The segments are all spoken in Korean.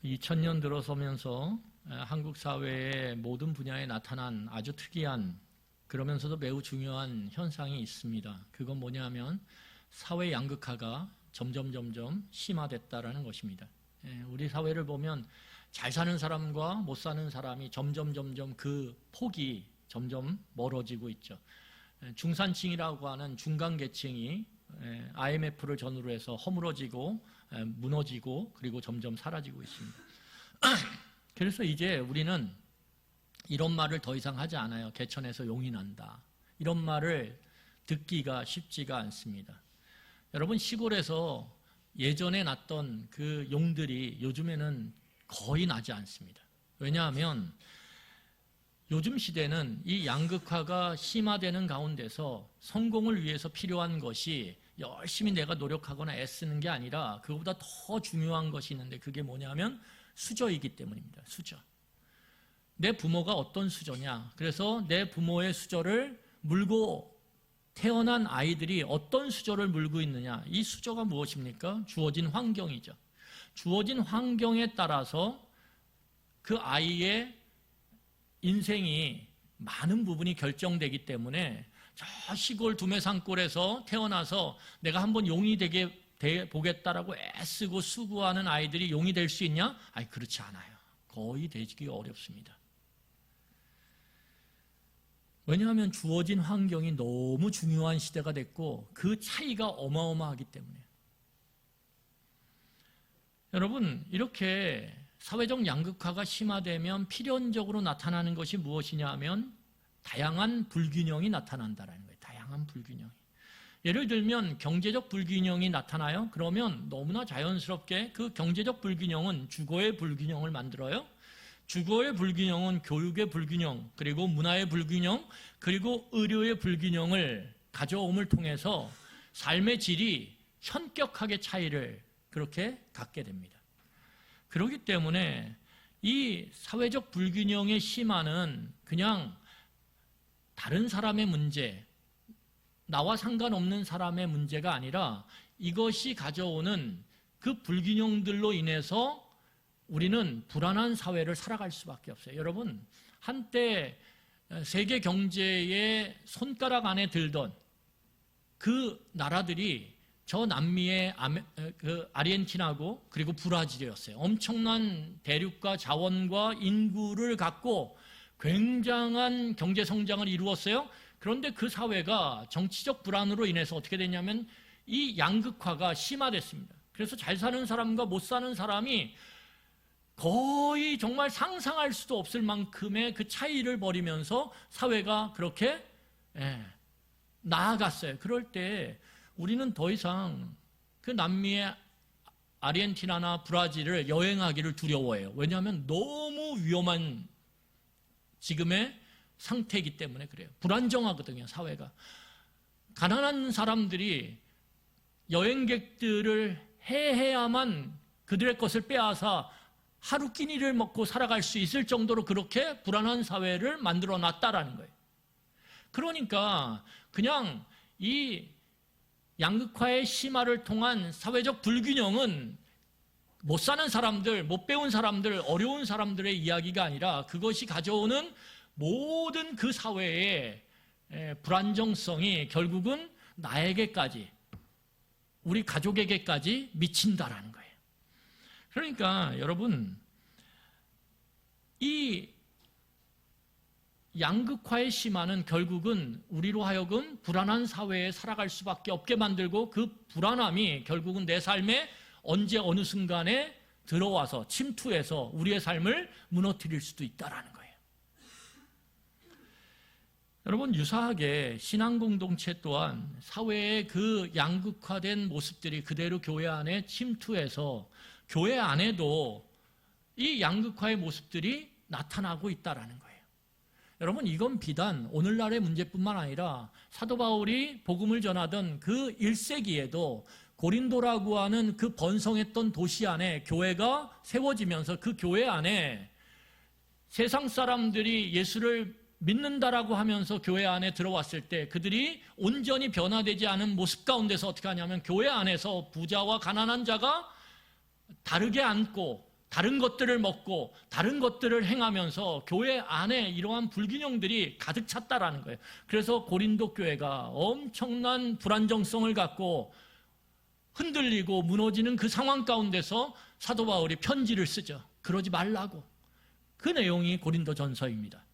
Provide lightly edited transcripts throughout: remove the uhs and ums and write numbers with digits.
2000년 들어서면서 한국 사회의 모든 분야에 나타난 아주 특이한 그러면서도 매우 중요한 현상이 있습니다. 그건 뭐냐면 사회 양극화가 점점 심화됐다라는 것입니다. 우리 사회를 보면 잘 사는 사람과 못 사는 사람이 점점 그 폭이 점점 멀어지고 있죠. 중산층이라고 하는 중간 계층이 IMF를 전후로 해서 허물어지고 무너지고 그리고 점점 사라지고 있습니다. 그래서 이제 우리는 이런 말을 더 이상 하지 않아요. 개천에서 용이 난다. 이런 말을 듣기가 쉽지가 않습니다. 여러분, 시골에서 예전에 났던 그 용들이 요즘에는 거의 나지 않습니다. 왜냐하면 요즘 시대는 이 양극화가 심화되는 가운데서 성공을 위해서 필요한 것이 열심히 내가 노력하거나 애쓰는 게 아니라 그거보다 더 중요한 것이 있는데 그게 뭐냐면 수저이기 때문입니다. 수저. 내 부모가 어떤 수저냐. 그래서 내 부모의 수저를 물고 태어난 아이들이 어떤 수저를 물고 있느냐. 이 수저가 무엇입니까? 주어진 환경이죠. 주어진 환경에 따라서 그 아이의 인생이 많은 부분이 결정되기 때문에 저 시골 두메산골에서 태어나서 내가 한번 용이 되게 보겠다라고 애쓰고 수고하는 아이들이 용이 될 수 있냐? 아니, 그렇지 않아요. 거의 되기 어렵습니다. 왜냐하면 주어진 환경이 너무 중요한 시대가 됐고 그 차이가 어마어마하기 때문에. 여러분, 이렇게 사회적 양극화가 심화되면 필연적으로 나타나는 것이 무엇이냐 하면 다양한 불균형이 나타난다는 거예요. 다양한 불균형이. 예를 들면 경제적 불균형이 나타나요. 그러면 너무나 자연스럽게 그 경제적 불균형은 주거의 불균형을 만들어요. 주거의 불균형은 교육의 불균형, 그리고 문화의 불균형, 그리고 의료의 불균형을 가져옴을 통해서 삶의 질이 현격하게 차이를 그렇게 갖게 됩니다. 그렇기 때문에 이 사회적 불균형의 심화는 그냥 다른 사람의 문제, 나와 상관없는 사람의 문제가 아니라 이것이 가져오는 그 불균형들로 인해서 우리는 불안한 사회를 살아갈 수밖에 없어요. 여러분, 한때 세계 경제의 손가락 안에 들던 그 나라들이 저 남미의 아르헨티나고 그리고 브라질이었어요. 엄청난 대륙과 자원과 인구를 갖고 굉장한 경제 성장을 이루었어요. 그런데 그 사회가 정치적 불안으로 인해서 어떻게 됐냐면 이 양극화가 심화됐습니다. 그래서 잘 사는 사람과 못 사는 사람이 거의 정말 상상할 수도 없을 만큼의 그 차이를 벌이면서 사회가 그렇게 나아갔어요. 그럴 때 우리는 더 이상 그 남미의 아르헨티나나 브라질을 여행하기를 두려워해요. 왜냐하면 너무 위험한 지금의 상태이기 때문에 그래요. 불안정하거든요, 사회가. 가난한 사람들이 여행객들을 해야만 그들의 것을 빼앗아 하루 끼니를 먹고 살아갈 수 있을 정도로 그렇게 불안한 사회를 만들어 놨다라는 거예요. 그러니까 그냥 이 양극화의 심화를 통한 사회적 불균형은 못 사는 사람들, 못 배운 사람들, 어려운 사람들의 이야기가 아니라 그것이 가져오는 모든 그 사회의 불안정성이 결국은 나에게까지, 우리 가족에게까지 미친다라는 거예요. 그러니까 여러분, 이 양극화의 심화는 결국은 우리로 하여금 불안한 사회에 살아갈 수밖에 없게 만들고 그 불안함이 결국은 내 삶에 언제 어느 순간에 들어와서 침투해서 우리의 삶을 무너뜨릴 수도 있다라는 거예요. 여러분, 유사하게 신앙 공동체 또한 사회의 그 양극화된 모습들이 그대로 교회 안에 침투해서 교회 안에도 이 양극화의 모습들이 나타나고 있다라는 거예요. 여러분, 이건 비단 오늘날의 문제뿐만 아니라 사도 바울이 복음을 전하던 그 1세기에도 고린도라고 하는 그 번성했던 도시 안에 교회가 세워지면서 그 교회 안에 세상 사람들이 예수를 믿는다라고 하면서 교회 안에 들어왔을 때 그들이 온전히 변화되지 않은 모습 가운데서 어떻게 하냐면 교회 안에서 부자와 가난한 자가 다르게 앉고 다른 것들을 먹고 다른 것들을 행하면서 교회 안에 이러한 불균형들이 가득 찼다라는 거예요. 그래서 고린도 교회가 엄청난 불안정성을 갖고 흔들리고 무너지는 그 상황 가운데서 사도 바울이 편지를 쓰죠. 그러지 말라고. 그 내용이 고린도 전서입니다.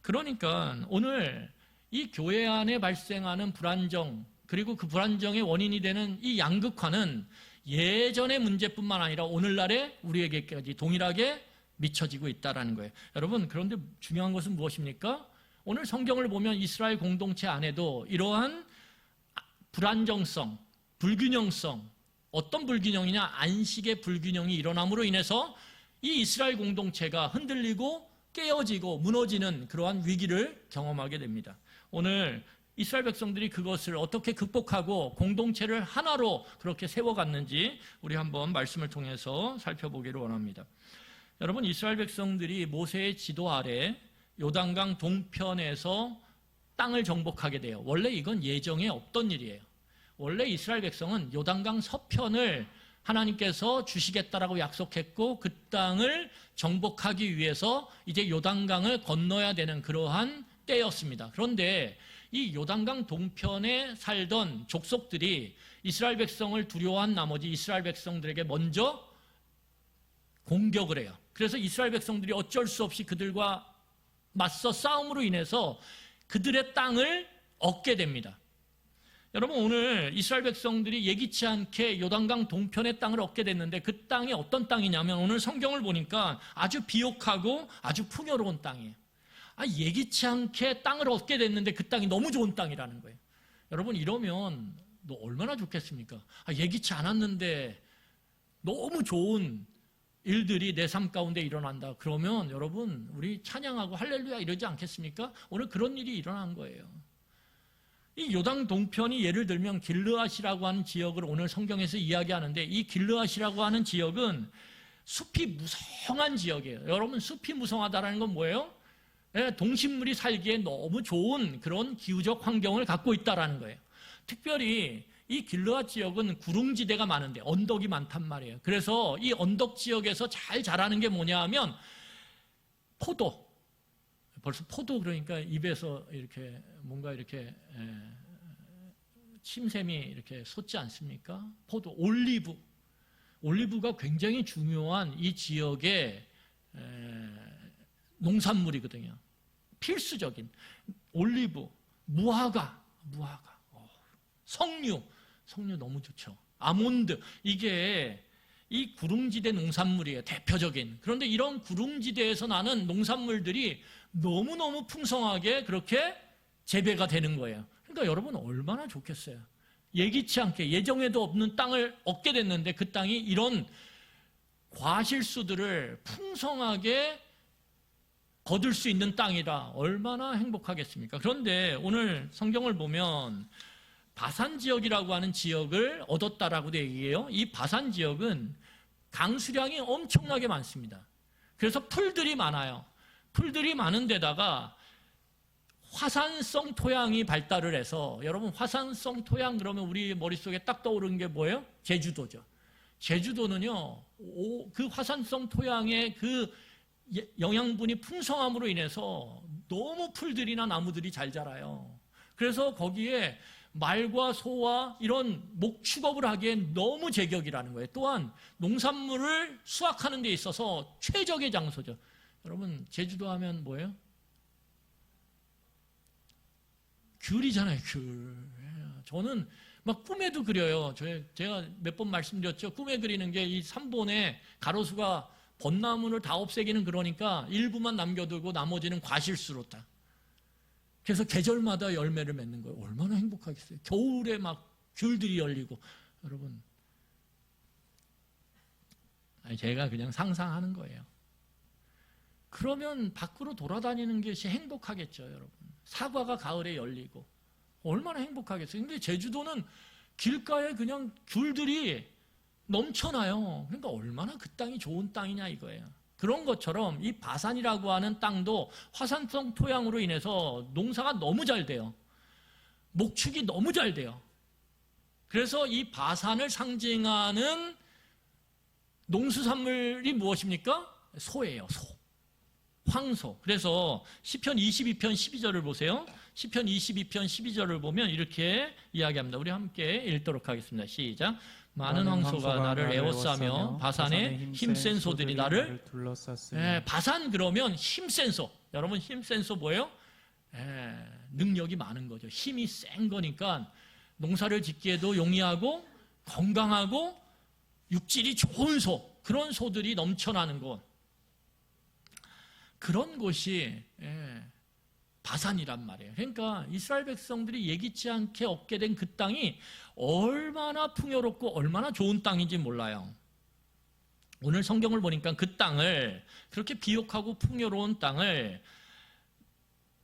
그러니까 오늘 이 교회 안에 발생하는 불안정, 그리고 그 불안정의 원인이 되는 이 양극화는 예전의 문제뿐만 아니라 오늘날에 우리에게까지 동일하게 미쳐지고 있다는 거예요. 여러분, 그런데 중요한 것은 무엇입니까? 오늘 성경을 보면 이스라엘 공동체 안에도 이러한 불안정성, 불균형성, 어떤 불균형이냐? 안식의 불균형이 일어남으로 인해서 이 이스라엘 공동체가 흔들리고 깨어지고 무너지는 그러한 위기를 경험하게 됩니다. 오늘 이스라엘 백성들이 그것을 어떻게 극복하고 공동체를 하나로 그렇게 세워갔는지 우리 한번 말씀을 통해서 살펴보기를 원합니다. 여러분, 이스라엘 백성들이 모세의 지도 아래 요단강 동편에서 땅을 정복하게 돼요. 원래 이건 예정에 없던 일이에요. 원래 이스라엘 백성은 요단강 서편을 하나님께서 주시겠다라고 약속했고 그 땅을 정복하기 위해서 이제 요단강을 건너야 되는 그러한 때였습니다. 그런데 이 요단강 동편에 살던 족속들이 이스라엘 백성을 두려워한 나머지 이스라엘 백성들에게 먼저 공격을 해요. 그래서 이스라엘 백성들이 어쩔 수 없이 그들과 맞서 싸움으로 인해서 그들의 땅을 얻게 됩니다. 여러분, 오늘 이스라엘 백성들이 예기치 않게 요단강 동편의 땅을 얻게 됐는데 그 땅이 어떤 땅이냐면 오늘 성경을 보니까 아주 비옥하고 아주 풍요로운 땅이에요. 예기치 않게 땅을 얻게 됐는데 그 땅이 너무 좋은 땅이라는 거예요. 여러분, 이러면 너 얼마나 좋겠습니까? 예기치 않았는데 너무 좋은 일들이 내 삶 가운데 일어난다. 그러면 여러분, 우리 찬양하고 할렐루야 이러지 않겠습니까? 오늘 그런 일이 일어난 거예요. 이 요단 동편이 예를 들면 길르앗이라고 하는 지역을 오늘 성경에서 이야기하는데 이 길르앗이라고 하는 지역은 숲이 무성한 지역이에요. 여러분, 숲이 무성하다는 건 뭐예요? 동식물이 살기에 너무 좋은 그런 기후적 환경을 갖고 있다는 거예요. 특별히 이 길르앗 지역은 구릉지대가 많은데 언덕이 많단 말이에요. 그래서 이 언덕 지역에서 잘 자라는 게 뭐냐 하면 포도. 벌써 포도 그러니까 입에서 이렇게 뭔가 이렇게 침샘이 이렇게 솟지 않습니까? 포도, 올리브. 올리브가 굉장히 중요한 이 지역의 농산물이거든요. 필수적인 올리브, 무화과, 석류 너무 좋죠. 아몬드, 이게 이 구릉지대 농산물이에요. 대표적인. 그런데 이런 구릉지대에서 나는 농산물들이 너무너무 풍성하게 그렇게 재배가 되는 거예요. 그러니까 여러분 얼마나 좋겠어요. 예기치 않게 예정에도 없는 땅을 얻게 됐는데 그 땅이 이런 과실수들을 풍성하게 거둘 수 있는 땅이라 얼마나 행복하겠습니까? 그런데 오늘 성경을 보면 바산 지역이라고 하는 지역을 얻었다라고 되어 얘기해요. 이 바산 지역은 강수량이 엄청나게 많습니다. 그래서 풀들이 많아요. 풀들이 많은 데다가 화산성 토양이 발달을 해서 여러분 화산성 토양 그러면 우리 머릿속에 딱 떠오르는 게 뭐예요? 제주도죠. 제주도는요. 그 화산성 토양의 그 영양분이 풍성함으로 인해서 너무 풀들이나 나무들이 잘 자라요. 그래서 거기에 말과 소와 이런 목축업을 하기엔 너무 제격이라는 거예요. 또한 농산물을 수확하는 데 있어서 최적의 장소죠. 여러분 제주도 하면 뭐예요? 귤이잖아요. 귤. 저는 막 꿈에도 그려요. 제가 몇 번 말씀드렸죠. 꿈에 그리는 게 이 3본의 가로수가 벚나무를 다 없애기는 그러니까 일부만 남겨두고 나머지는 과실수로 다. 그래서 계절마다 열매를 맺는 거예요. 얼마나 행복하겠어요. 겨울에 막 귤들이 열리고. 여러분, 제가 그냥 상상하는 거예요. 그러면 밖으로 돌아다니는 것이 행복하겠죠, 여러분. 사과가 가을에 열리고. 얼마나 행복하겠어요. 근데 제주도는 길가에 그냥 귤들이 넘쳐나요. 그러니까 얼마나 그 땅이 좋은 땅이냐 이거예요. 그런 것처럼 이 바산이라고 하는 땅도 화산성 토양으로 인해서 농사가 너무 잘 돼요. 목축이 너무 잘 돼요. 그래서 이 바산을 상징하는 농수산물이 무엇입니까? 소예요, 소. 황소. 그래서 시편 22편 12절을 보세요. 시편 22편 12절을 보면 이렇게 이야기합니다. 우리 함께 읽도록 하겠습니다. 시작. 많은 황소가 나를 에워싸며 바산의 힘센 소들이 나를 둘러쌌으니. 바산 그러면 힘센 소. 여러분 힘센 소 뭐예요? 능력이 많은 거죠. 힘이 센 거니까 농사를 짓기에도 용이하고 건강하고 육질이 좋은 소, 그런 소들이 넘쳐나는 곳, 그런 곳이 바산이란 말이에요. 그러니까 이스라엘 백성들이 예기치 않게 얻게 된 그 땅이 얼마나 풍요롭고 얼마나 좋은 땅인지 몰라요. 오늘 성경을 보니까 그 땅을, 그렇게 비옥하고 풍요로운 땅을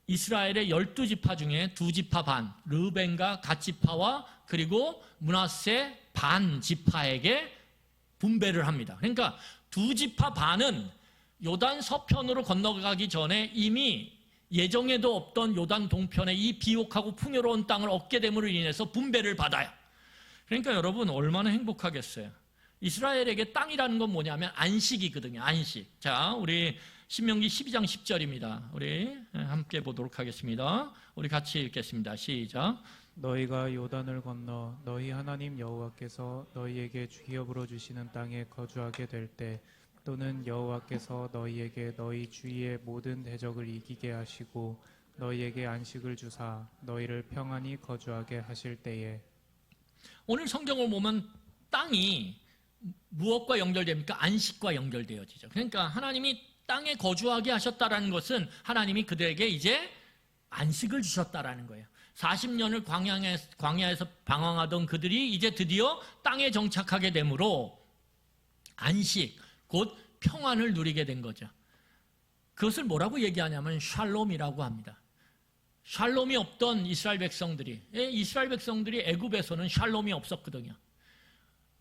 이스라엘의 12지파 중에 2지파 반, 르벤과 갓지파와 그리고 므낫세 반 지파에게 분배를 합니다. 그러니까 2지파 반은 요단 서편으로 건너가기 전에 이미 예정에도 없던 요단 동편에 이 비옥하고 풍요로운 땅을 얻게 됨으로 인해서 분배를 받아요. 그러니까 여러분 얼마나 행복하겠어요. 이스라엘에게 땅이라는 건 뭐냐면 안식이거든요. 안식. 자, 우리 신명기 12장 10절입니다. 우리 함께 보도록 하겠습니다. 우리 같이 읽겠습니다. 시작. 너희가 요단을 건너 너희 하나님 여호와께서 너희에게 기업으로 주시는 땅에 거주하게 될 때, 또는 여호와께서 너희에게 너희 주위의 모든 대적을 이기게 하시고 너희에게 안식을 주사 너희를 평안히 거주하게 하실 때에. 오늘 성경을 보면 땅이 무엇과 연결됩니까? 안식과 연결되어지죠. 그러니까 하나님이 땅에 거주하게 하셨다라는 것은 하나님이 그들에게 이제 안식을 주셨다라는 거예요. 40년을 광야에서 방황하던 그들이 이제 드디어 땅에 정착하게 되므로 안식, 곧 평안을 누리게 된 거죠. 그것을 뭐라고 얘기하냐면 샬롬이라고 합니다. 샬롬이 없던 이스라엘 백성들이 애굽에서는 샬롬이 없었거든요.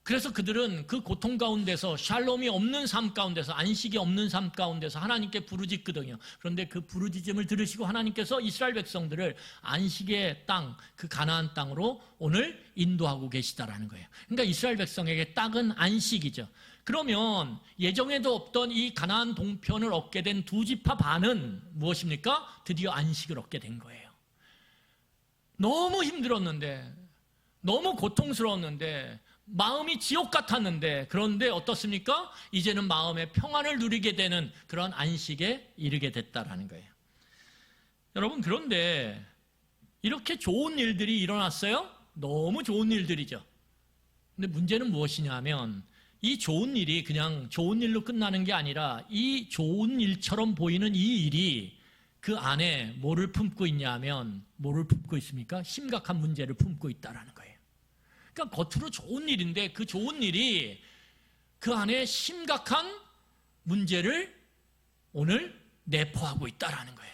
그래서 그들은 그 고통 가운데서, 샬롬이 없는 삶 가운데서, 안식이 없는 삶 가운데서 하나님께 부르짖거든요. 그런데 그 부르짖음을 들으시고 하나님께서 이스라엘 백성들을 안식의 땅, 그 가나안 땅으로 오늘 인도하고 계시다라는 거예요. 그러니까 이스라엘 백성에게 땅은 안식이죠. 그러면 예정에도 없던 이 가나안 동편을 얻게 된 2지파 반은 무엇입니까? 드디어 안식을 얻게 된 거예요. 너무 힘들었는데, 너무 고통스러웠는데, 마음이 지옥 같았는데, 그런데 어떻습니까? 이제는 마음의 평안을 누리게 되는 그런 안식에 이르게 됐다라는 거예요. 여러분, 그런데 이렇게 좋은 일들이 일어났어요? 너무 좋은 일들이죠. 근데 문제는 무엇이냐 하면 이 좋은 일이 그냥 좋은 일로 끝나는 게 아니라 이 좋은 일처럼 보이는 이 일이 그 안에 뭐를 품고 있냐 하면 뭐를 품고 있습니까? 심각한 문제를 품고 있다라는 거예요. 그러니까 겉으로 좋은 일인데 그 좋은 일이 그 안에 심각한 문제를 오늘 내포하고 있다라는 거예요.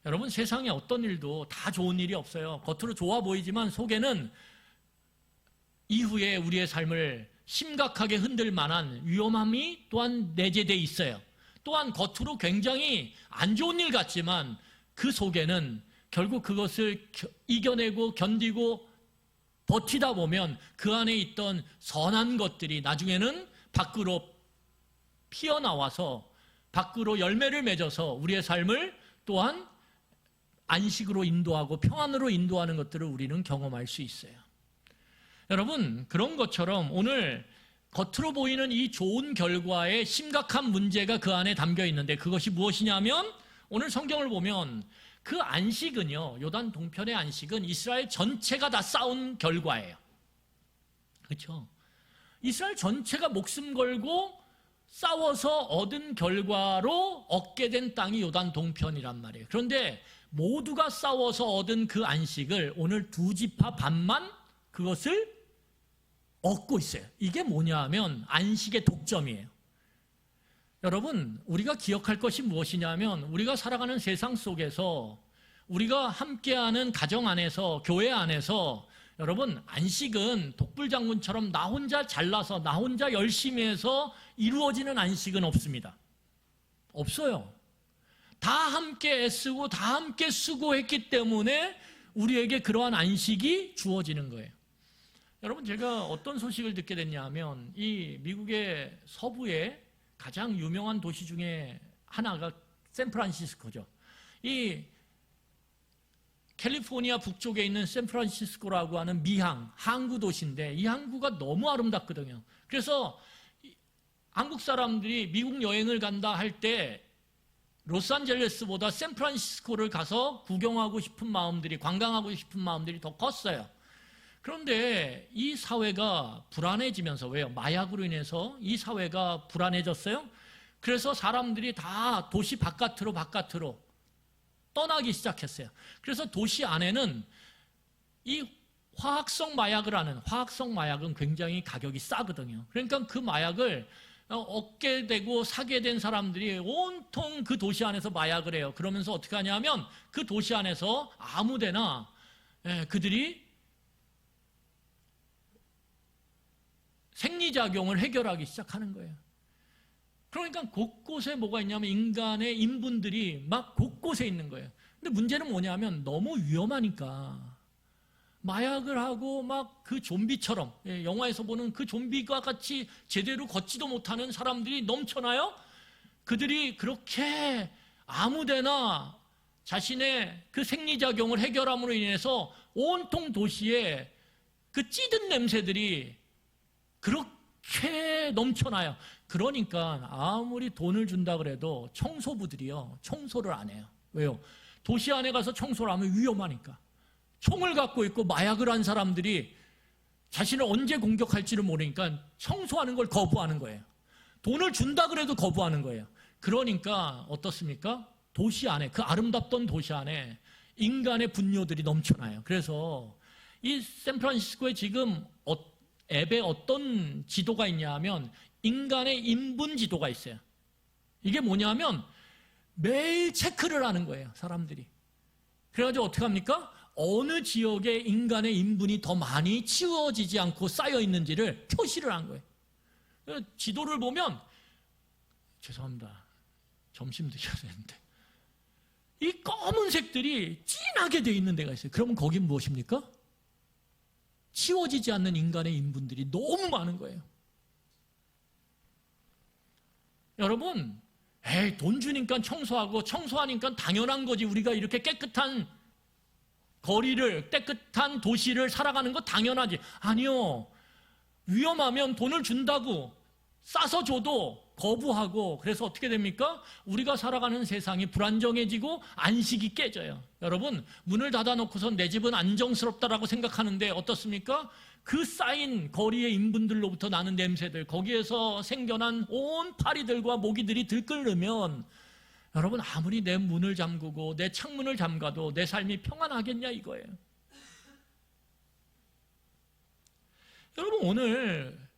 여러분, 세상에 어떤 일도 다 좋은 일이 없어요. 겉으로 좋아 보이지만 속에는 이후에 우리의 삶을 심각하게 흔들 만한 위험함이 또한 내재되어 있어요. 또한 겉으로 굉장히 안 좋은 일 같지만 그 속에는 결국 그것을 이겨내고 견디고 버티다 보면 그 안에 있던 선한 것들이 나중에는 밖으로 피어나와서 밖으로 열매를 맺어서 우리의 삶을 또한 안식으로 인도하고 평안으로 인도하는 것들을 우리는 경험할 수 있어요. 여러분, 그런 것처럼 오늘 겉으로 보이는 이 좋은 결과에 심각한 문제가 그 안에 담겨 있는데 그것이 무엇이냐면 오늘 성경을 보면 그 안식은요, 요단 동편의 안식은 이스라엘 전체가 다 싸운 결과예요. 그렇죠? 이스라엘 전체가 목숨 걸고 싸워서 얻은 결과로 얻게 된 땅이 요단 동편이란 말이에요. 그런데 모두가 싸워서 얻은 그 안식을 오늘 2지파 반만 그것을 얻고 있어요. 이게 뭐냐 하면 안식의 독점이에요. 여러분, 우리가 기억할 것이 무엇이냐면 우리가 살아가는 세상 속에서 우리가 함께하는 가정 안에서, 교회 안에서 여러분, 안식은 독불장군처럼 나 혼자 잘나서 나 혼자 열심히 해서 이루어지는 안식은 없습니다. 없어요. 다 함께 애쓰고 다 함께 수고했기 때문에 우리에게 그러한 안식이 주어지는 거예요. 여러분, 제가 어떤 소식을 듣게 됐냐 하면 이 미국의 서부의 가장 유명한 도시 중에 하나가 샌프란시스코죠. 이 캘리포니아 북쪽에 있는 샌프란시스코라고 하는 미항, 항구 도시인데 이 항구가 너무 아름답거든요. 그래서 한국 사람들이 미국 여행을 간다 할 때 로스앤젤레스보다 샌프란시스코를 가서 구경하고 싶은 마음들이, 관광하고 싶은 마음들이 더 컸어요. 그런데 이 사회가 불안해지면서, 왜요? 마약으로 인해서 이 사회가 불안해졌어요. 그래서 사람들이 다 도시 바깥으로 떠나기 시작했어요. 그래서 도시 안에는 이 화학성 마약은 굉장히 가격이 싸거든요. 그러니까 그 마약을 얻게 되고 사게 된 사람들이 온통 그 도시 안에서 마약을 해요. 그러면서 어떻게 하냐면 그 도시 안에서 아무데나 그들이 생리작용을 해결하기 시작하는 거예요. 그러니까 곳곳에 뭐가 있냐면 인간의 인분들이 막 곳곳에 있는 거예요. 근데 문제는 뭐냐면 너무 위험하니까 마약을 하고 막 그 좀비처럼, 영화에서 보는 그 좀비가 같이 제대로 걷지도 못하는 사람들이 넘쳐나요. 그들이 그렇게 아무데나 자신의 그 생리작용을 해결함으로 인해서 온통 도시에 그 찌든 냄새들이 그렇게 넘쳐나요. 그러니까 아무리 돈을 준다 그래도 청소부들이요, 청소를 안 해요. 왜요? 도시 안에 가서 청소를 하면 위험하니까. 총을 갖고 있고 마약을 한 사람들이 자신을 언제 공격할지를 모르니까 청소하는 걸 거부하는 거예요. 돈을 준다 그래도 거부하는 거예요. 그러니까 어떻습니까? 도시 안에, 그 아름답던 도시 안에 인간의 분뇨들이 넘쳐나요. 그래서 이 샌프란시스코에 지금 앱에 어떤 지도가 있냐 하면 인간의 인분 지도가 있어요. 이게 뭐냐면 매일 체크를 하는 거예요, 사람들이. 그래가지고 어떻게 합니까? 어느 지역에 인간의 인분이 더 많이 치워지지 않고 쌓여 있는지를 표시를 한 거예요. 지도를 보면, 죄송합니다, 점심 드셔야 되는데, 이 검은색들이 진하게 되어 있는 데가 있어요. 그러면 거긴 무엇입니까? 치워지지 않는 인간의 인분들이 너무 많은 거예요. 여러분, 돈 주니까 청소하고 청소하니까 당연한 거지. 우리가 이렇게 깨끗한 거리를, 깨끗한 도시를 살아가는 거 당연하지. 아니요. 위험하면 돈을 준다고 싸서 줘도 거부하고, 그래서 어떻게 됩니까? 우리가 살아가는 세상이 불안정해지고 안식이 깨져요. 여러분, 문을 닫아놓고선 내 집은 안정스럽다라고 생각하는데 어떻습니까? 그 쌓인 거리의 인분들로부터 나는 냄새들, 거기에서 생겨난 온 파리들과 모기들이 들끓으면 여러분, 아무리 내 문을 잠그고 내 창문을 잠가도 내 삶이 평안하겠냐 이거예요. 여러분, 오늘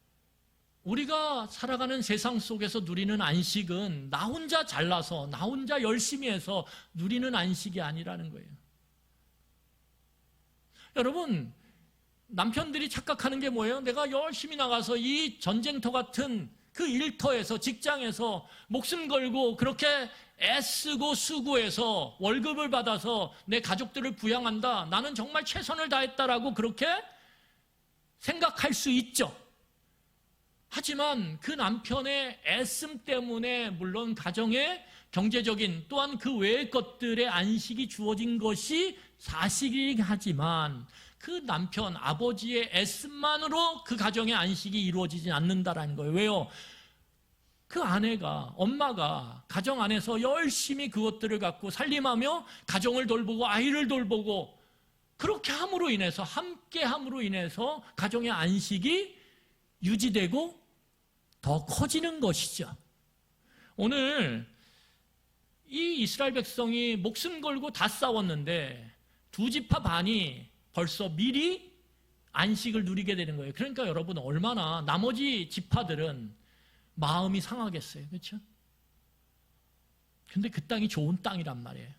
우리가 살아가는 세상 속에서 누리는 안식은 나 혼자 잘나서, 나 혼자 열심히 해서 누리는 안식이 아니라는 거예요. 여러분, 남편들이 착각하는 게 뭐예요? 내가 열심히 나가서 이 전쟁터 같은 그 일터에서, 직장에서 목숨 걸고 그렇게 애쓰고 수고해서 월급을 받아서 내 가족들을 부양한다, 나는 정말 최선을 다했다라고 그렇게 생각할 수 있죠. 하지만 그 남편의 애씀 때문에 물론 가정의 경제적인 또한 그 외의 것들의 안식이 주어진 것이 사실이긴 하지만 그 남편, 아버지의 애씀만으로 그 가정의 안식이 이루어지지 않는다라는 거예요. 왜요? 그 아내가, 엄마가 가정 안에서 열심히 그것들을 갖고 살림하며 가정을 돌보고 아이를 돌보고 그렇게 함으로 인해서, 함께 함으로 인해서 가정의 안식이 유지되고 더 커지는 것이죠. 오늘 이 이스라엘 백성이 목숨 걸고 다 싸웠는데 두 지파 반이 벌써 미리 안식을 누리게 되는 거예요. 그러니까 여러분, 얼마나 나머지 지파들은 마음이 상하겠어요. 그렇죠? 근데 그 땅이 좋은 땅이란 말이에요.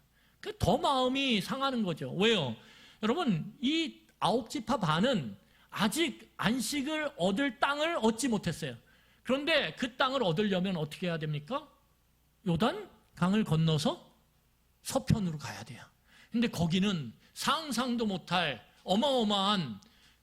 더 마음이 상하는 거죠. 왜요? 여러분, 이 9지파 반은 아직 안식을 얻을 땅을 얻지 못했어요. 그런데 그 땅을 얻으려면 어떻게 해야 됩니까? 요단 강을 건너서 서편으로 가야 돼요. 근데 거기는 상상도 못할 어마어마한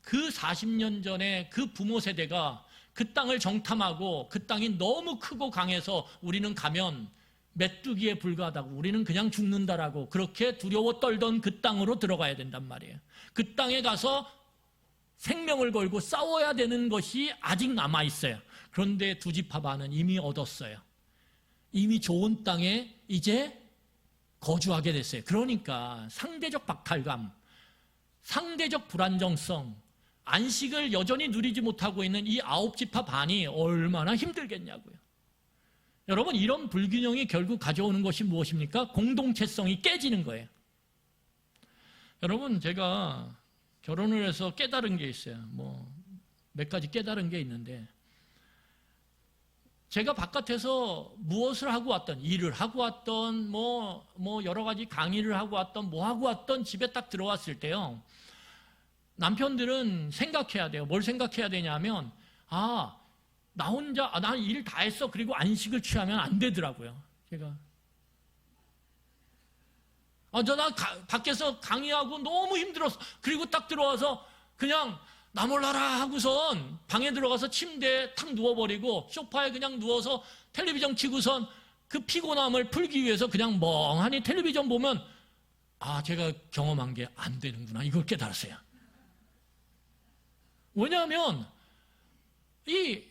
그 40년 전에 그 부모 세대가 그 땅을 정탐하고 그 땅이 너무 크고 강해서 우리는 가면 메뚜기에 불과하다고, 우리는 그냥 죽는다라고 그렇게 두려워 떨던 그 땅으로 들어가야 된단 말이에요. 그 땅에 가서 생명을 걸고 싸워야 되는 것이 아직 남아있어요. 그런데 두 지파 반은 이미 얻었어요. 이미 좋은 땅에 이제 거주하게 됐어요. 그러니까 상대적 박탈감, 상대적 불안정성, 안식을 여전히 누리지 못하고 있는 이 9지파 반이 얼마나 힘들겠냐고요. 여러분, 이런 불균형이 결국 가져오는 것이 무엇입니까? 공동체성이 깨지는 거예요. 여러분, 제가 결혼을 해서 깨달은 게 있어요. 몇 가지 깨달은 게 있는데, 제가 바깥에서 무엇을 하고 왔던, 일을 하고 왔던, 여러 가지 강의를 하고 왔던, 하고 왔던 집에 딱 들어왔을 때요, 남편들은 생각해야 돼요. 뭘 생각해야 되냐면, 나 혼자, 난 일 다 했어. 그리고 안식을 취하면 안 되더라고요. 제가. 나 밖에서 강의하고 너무 힘들었어. 그리고 딱 들어와서 그냥 나 몰라라 하고선 방에 들어가서 침대에 탁 누워버리고 소파에 그냥 누워서 텔레비전 켜고선 그 피곤함을 풀기 위해서 그냥 멍하니 텔레비전 보면 제가 경험한 게 안 되는구나. 이걸 깨달았어요. 왜냐하면 이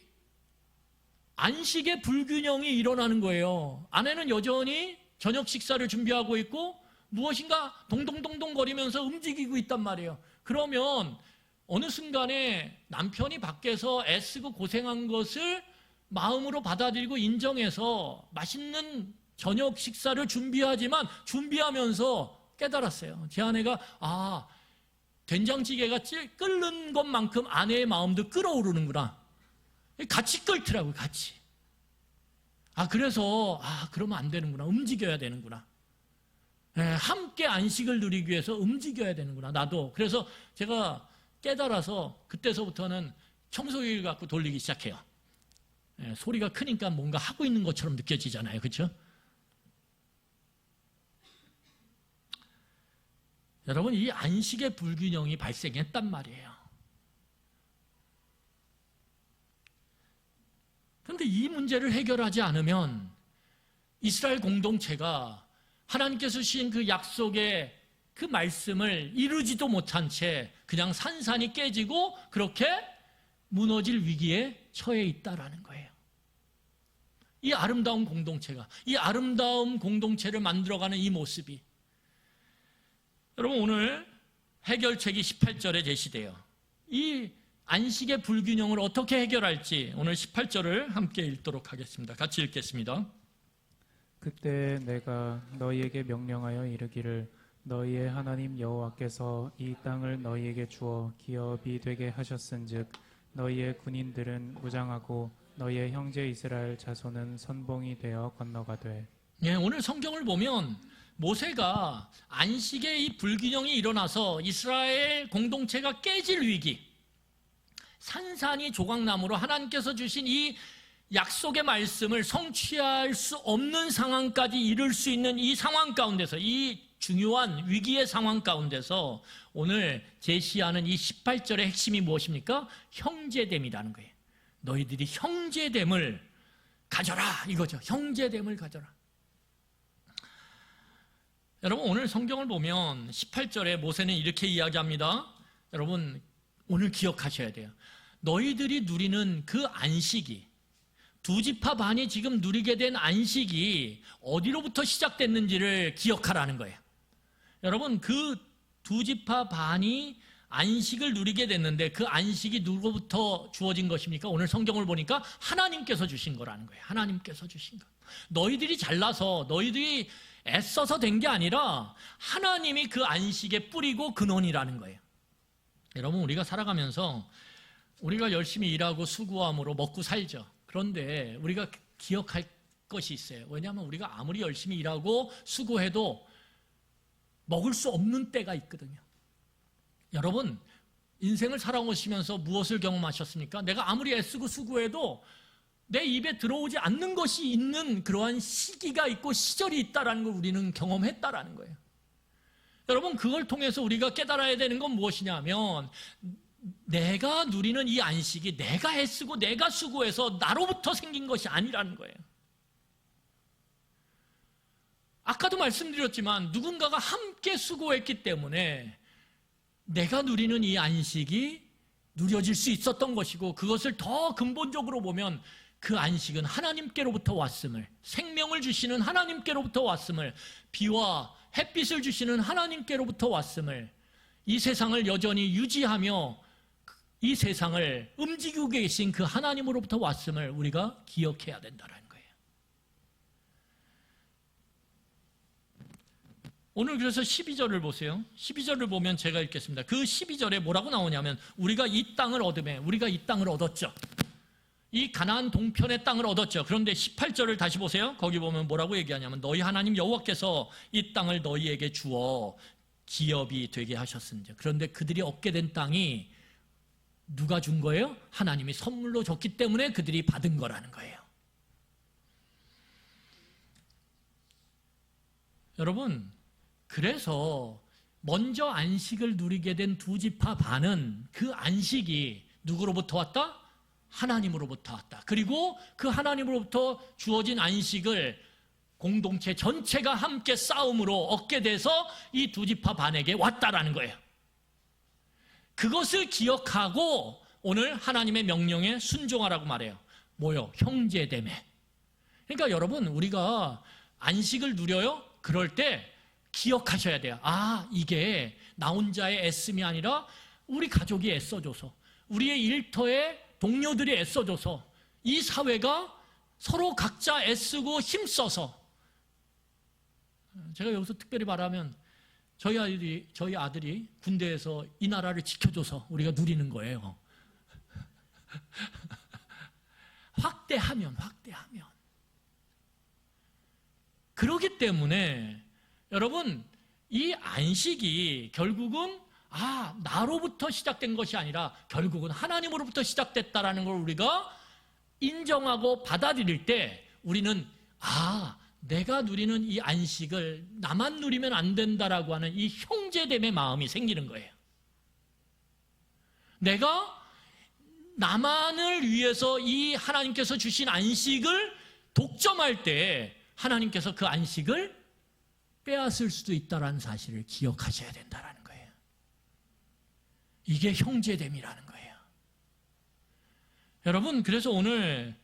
안식의 불균형이 일어나는 거예요. 아내는 여전히 저녁 식사를 준비하고 있고 무엇인가 동동동동 거리면서 움직이고 있단 말이에요. 그러면 어느 순간에 남편이 밖에서 애쓰고 고생한 것을 마음으로 받아들이고 인정해서 맛있는 저녁 식사를 준비하면서 깨달았어요. 제 아내가 된장찌개가 끓는 것만큼 아내의 마음도 끓어오르는구나. 같이 끓더라고요, 같이. 그래서 그러면 안 되는구나. 움직여야 되는구나. 함께 안식을 누리기 위해서 움직여야 되는구나. 나도. 그래서 제가 깨달아서 그때서부터는 청소기를 갖고 돌리기 시작해요. 소리가 크니까 뭔가 하고 있는 것처럼 느껴지잖아요. 그렇죠? 여러분, 이 안식의 불균형이 발생했단 말이에요. 그런데 이 문제를 해결하지 않으면 이스라엘 공동체가 하나님께서 주신 그 약속의 그 말씀을 이루지도 못한 채 그냥 산산이 깨지고 그렇게 무너질 위기에 처해 있다라는 거예요. 이 아름다운 공동체가, 이 아름다운 공동체를 만들어가는 이 모습이, 여러분, 오늘 해결책이 18절에 제시돼요. 이 안식의 불균형을 어떻게 해결할지 오늘 18절을 함께 읽도록 하겠습니다. 같이 읽겠습니다. 그때 내가 너희에게 명령하여 이르기를 너희의 하나님 여호와께서 이 땅을 너희에게 주어 기업이 되게 하셨은즉 너희의 군인들은 무장하고 너희의 형제 이스라엘 자손은 선봉이 되어 건너가되. 오늘 성경을 보면 모세가 안식의 이 불균형이 일어나서 이스라엘 공동체가 깨질 위기, 산산이 조각나무로 하나님께서 주신 이 약속의 말씀을 성취할 수 없는 상황까지 이룰 수 있는 이 상황 가운데서, 이 중요한 위기의 상황 가운데서 오늘 제시하는 이 18절의 핵심이 무엇입니까? 형제됨이라는 거예요. 너희들이 형제됨을 가져라, 이거죠. 형제됨을 가져라. 여러분, 오늘 성경을 보면 18절에 모세는 이렇게 이야기합니다. 여러분, 오늘 기억하셔야 돼요. 너희들이 누리는 그 안식이, 두 지파 반이 지금 누리게 된 안식이 어디로부터 시작됐는지를 기억하라는 거예요. 여러분, 그 두 지파 반이 안식을 누리게 됐는데 그 안식이 누구로부터 주어진 것입니까? 오늘 성경을 보니까 하나님께서 주신 거라는 거예요. 하나님께서 주신 것. 너희들이 잘나서, 너희들이 애써서 된 게 아니라 하나님이 그 안식의 뿌리고 근원이라는 거예요. 여러분, 우리가 살아가면서 우리가 열심히 일하고 수고함으로 먹고 살죠. 그런데 우리가 기억할 것이 있어요. 왜냐하면 우리가 아무리 열심히 일하고 수고해도 먹을 수 없는 때가 있거든요. 여러분, 인생을 살아오시면서 무엇을 경험하셨습니까? 내가 아무리 애쓰고 수고해도 내 입에 들어오지 않는 것이 있는 그러한 시기가 있고 시절이 있다는 걸 우리는 경험했다라는 거예요. 여러분, 그걸 통해서 우리가 깨달아야 되는 건 무엇이냐면 내가 누리는 이 안식이 내가 애쓰고 내가 수고해서 나로부터 생긴 것이 아니라는 거예요. 아까도 말씀드렸지만 누군가가 함께 수고했기 때문에 내가 누리는 이 안식이 누려질 수 있었던 것이고, 그것을 더 근본적으로 보면 그 안식은 하나님께로부터 왔음을, 생명을 주시는 하나님께로부터 왔음을, 비와 햇빛을 주시는 하나님께로부터 왔음을, 이 세상을 여전히 유지하며 이 세상을 움직이고 계신 그 하나님으로부터 왔음을 우리가 기억해야 된다는 거예요. 오늘 그래서 12절을 보세요. 12절을 보면 제가 읽겠습니다. 그 12절에 뭐라고 나오냐면, 우리가 이 땅을 얻음에, 우리가 이 땅을 얻었죠. 이 가나안 동편의 땅을 얻었죠. 그런데 18절을 다시 보세요. 거기 보면 뭐라고 얘기하냐면, 너희 하나님 여호와께서 이 땅을 너희에게 주어 기업이 되게 하셨은지. 그런데 그들이 얻게 된 땅이 누가 준 거예요? 하나님이 선물로 줬기 때문에 그들이 받은 거라는 거예요. 여러분, 그래서 먼저 안식을 누리게 된 두 지파 반은 그 안식이 누구로부터 왔다? 하나님으로부터 왔다. 그리고 그 하나님으로부터 주어진 안식을 공동체 전체가 함께 싸움으로 얻게 돼서 이 두 지파 반에게 왔다라는 거예요. 그것을 기억하고 오늘 하나님의 명령에 순종하라고 말해요. 뭐요? 형제됨에. 그러니까 여러분, 우리가 안식을 누려요? 그럴 때 기억하셔야 돼요. 아, 이게 나 혼자의 애씀이 아니라 우리 가족이 애써줘서, 우리의 일터에 동료들이 애써줘서, 이 사회가 서로 각자 애쓰고 힘써서, 제가 여기서 특별히 말하면 저희 아들이 군대에서 이 나라를 지켜줘서 우리가 누리는 거예요. 확대하면. 그렇기 때문에 여러분, 이 안식이 결국은 나로부터 시작된 것이 아니라 결국은 하나님으로부터 시작됐다라는 걸 우리가 인정하고 받아들일 때 우리는 내가 누리는 이 안식을 나만 누리면 안 된다라고 하는 이 형제됨의 마음이 생기는 거예요. 내가 나만을 위해서 이 하나님께서 주신 안식을 독점할 때 하나님께서 그 안식을 빼앗을 수도 있다는 사실을 기억하셔야 된다는 거예요. 이게 형제됨이라는 거예요. 여러분, 그래서 오늘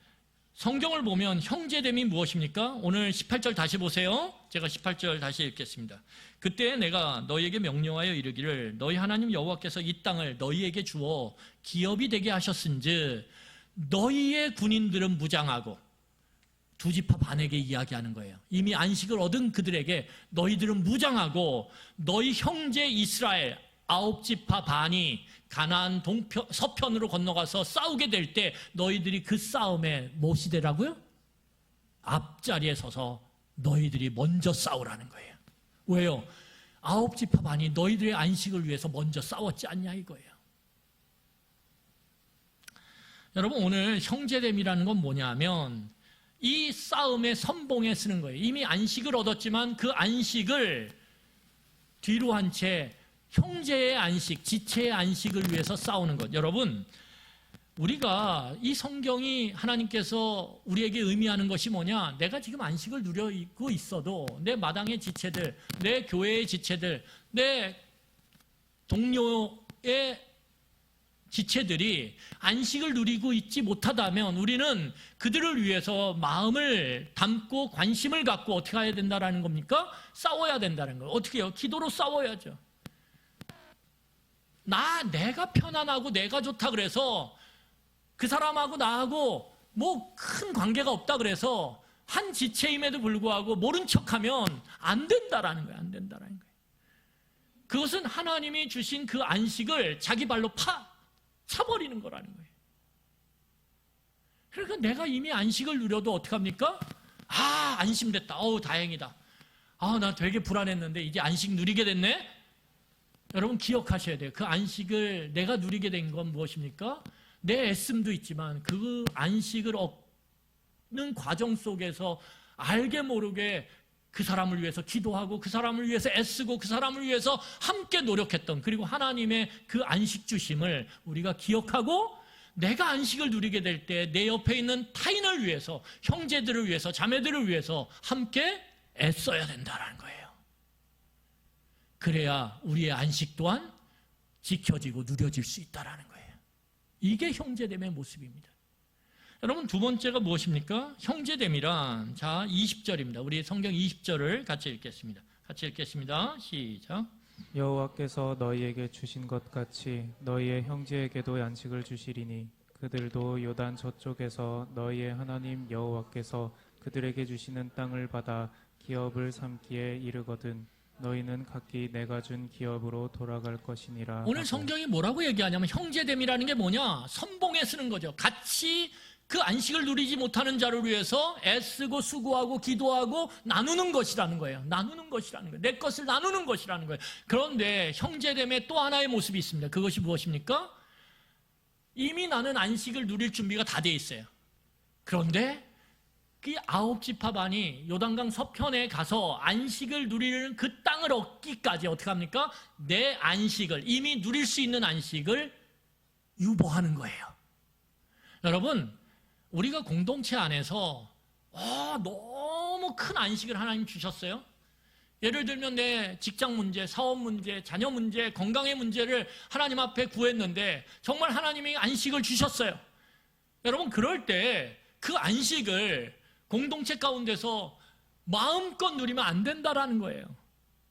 성경을 보면 형제됨이 무엇입니까? 오늘 18절 다시 보세요. 제가 18절 다시 읽겠습니다. 그때 내가 너희에게 명령하여 이르기를, 너희 하나님 여호와께서 이 땅을 너희에게 주어 기업이 되게 하셨은즉 너희의 군인들은 무장하고, 두 지파 반에게 이야기하는 거예요. 이미 안식을 얻은 그들에게 너희들은 무장하고, 너희 형제 이스라엘 9지파 반이 가나안 서편으로 건너가서 싸우게 될 때 너희들이 그 싸움에 무엇이 되라고요? 앞자리에 서서 너희들이 먼저 싸우라는 거예요. 왜요? 9지파 반이 너희들의 안식을 위해서 먼저 싸웠지 않냐 이거예요. 여러분, 오늘 형제됨이라는 건 뭐냐면 이 싸움의 선봉에 쓰는 거예요. 이미 안식을 얻었지만 그 안식을 뒤로 한 채 형제의 안식, 지체의 안식을 위해서 싸우는 것. 여러분, 우리가 이 성경이 하나님께서 우리에게 의미하는 것이 뭐냐? 내가 지금 안식을 누리고 있어도 내 마당의 지체들, 내 교회의 지체들, 내 동료의 지체들이 안식을 누리고 있지 못하다면 우리는 그들을 위해서 마음을 담고 관심을 갖고 어떻게 해야 된다는 겁니까? 싸워야 된다는 거예요. 어떻게 해요? 기도로 싸워야죠. 내가 편안하고 내가 좋다 그래서 그 사람하고 나하고 뭐 큰 관계가 없다 그래서 한 지체임에도 불구하고 모른 척하면 안 된다라는 거예요. 안 된다라는 거예요. 그것은 하나님이 주신 그 안식을 자기 발로 차버리는 거라는 거예요. 그러니까 내가 이미 안식을 누려도 어떡합니까? 안심됐다. 다행이다. 나 되게 불안했는데 이제 안식 누리게 됐네? 여러분 기억하셔야 돼요. 그 안식을 내가 누리게 된 건 무엇입니까? 내 애씀도 있지만 그 안식을 얻는 과정 속에서 알게 모르게 그 사람을 위해서 기도하고 그 사람을 위해서 애쓰고 그 사람을 위해서 함께 노력했던, 그리고 하나님의 그 안식 주심을 우리가 기억하고 내가 안식을 누리게 될 때 내 옆에 있는 타인을 위해서, 형제들을 위해서, 자매들을 위해서 함께 애써야 된다는 거예요. 그래야 우리의 안식 또한 지켜지고 누려질 수 있다는 거예요. 이게 형제됨의 모습입니다. 여러분, 두 번째가 무엇입니까? 형제됨이란, 자, 20절입니다. 우리 성경 20절을 같이 읽겠습니다. 같이 읽겠습니다. 시작. 여호와께서 너희에게 주신 것 같이 너희의 형제에게도 안식을 주시리니 그들도 요단 저쪽에서 너희의 하나님 여호와께서 그들에게 주시는 땅을 받아 기업을 삼기에 이르거든 너희는 각기 내가 준 기업으로 돌아갈 것이니라. 오늘 하고. 성경이 뭐라고 얘기하냐면 형제됨이라는 게 뭐냐? 선봉에 쓰는 거죠. 같이 그 안식을 누리지 못하는 자를 위해서 애쓰고 수고하고 기도하고 나누는 것이라는 거예요. 나누는 것이라는 거예요. 내 것을 나누는 것이라는 거예요. 그런데 형제됨의 또 하나의 모습이 있습니다. 그것이 무엇입니까? 이미 나는 안식을 누릴 준비가 다 돼 있어요. 그런데 그 9지파반이 요단강 서편에 가서 안식을 누리는 그 땅을 얻기까지 어떻게 합니까? 내 안식을, 이미 누릴 수 있는 안식을 유보하는 거예요. 여러분, 우리가 공동체 안에서 너무 큰 안식을 하나님 주셨어요. 예를 들면 내 직장 문제, 사업 문제, 자녀 문제, 건강의 문제를 하나님 앞에 구했는데 정말 하나님이 안식을 주셨어요. 여러분, 그럴 때 그 안식을 공동체 가운데서 마음껏 누리면 안 된다라는 거예요.